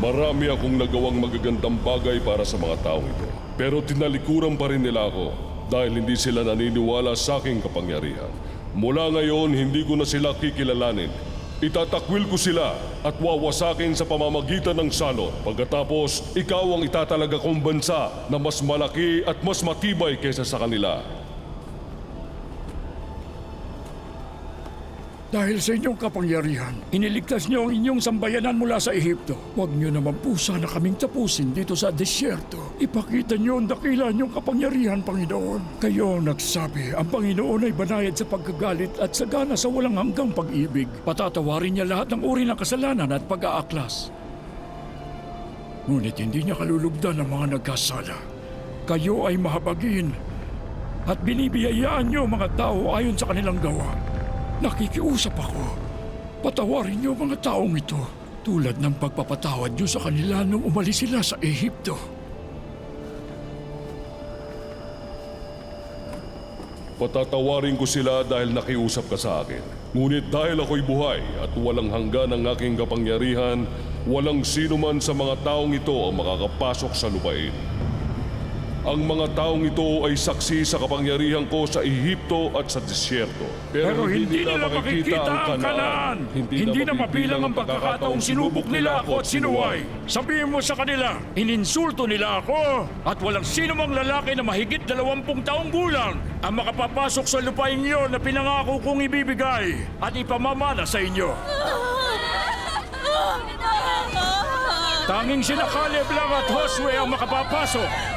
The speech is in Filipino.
Marami akong nagawang magagandang bagay para sa mga taong ito. Pero tinalikuran pa rin nila ako dahil hindi sila naniniwala sa aking kapangyarihan. Mula ngayon, hindi ko na sila kikilalanin. Itatakwil ko sila at wawasakin sa pamamagitan ng salot. Pagkatapos, ikaw ang itatalaga kong bansa na mas malaki at mas matibay kaysa sa kanila. Dahil sa inyong kapangyarihan, iniligtas niyo ang inyong sambayanan mula sa Ehipto. Huwag niyo naman po sana kaming tapusin dito sa desyerto. Ipakita niyo ang dakila niyong kapangyarihan, Panginoon. Kayo ang nagsabi, ang Panginoon ay banayad sa pagkagalit at sagana sa walang hanggang pag-ibig. Patatawarin niya lahat ng uri ng kasalanan at pag-aaklas. Ngunit hindi niya kalulugdan ang mga nagkasala. Kayo ay mahabagin at binibiyayaan niyo mga tao ayon sa kanilang gawa. Nakikiusap ako. Patawarin niyo mga taong ito tulad ng pagpapatawad niyo sa kanila nung umalis sila sa Ehipto. Patatawarin ko sila dahil nakiusap ka sa akin. Ngunit dahil ako'y buhay at walang hanggan ang aking kapangyarihan, walang sino man sa mga taong ito ang makakapasok sa lupain. Ang mga taong ito ay saksi sa kapangyarihan ko sa Ehipto at sa disyerto. Pero hindi nila makikita ang Kanaan. Hindi na mabilang ang pagkakataong sinubok nila ako at sinuway. Sabihin mo sa kanila, ininsulto nila ako at walang sino mang lalaki na mahigit 20 taong gulang ang makapapasok sa lupain niyo na pinangako kong ibibigay at ipamamana sa inyo. Tanging sina Caleb lang at Josue ang makapapasok.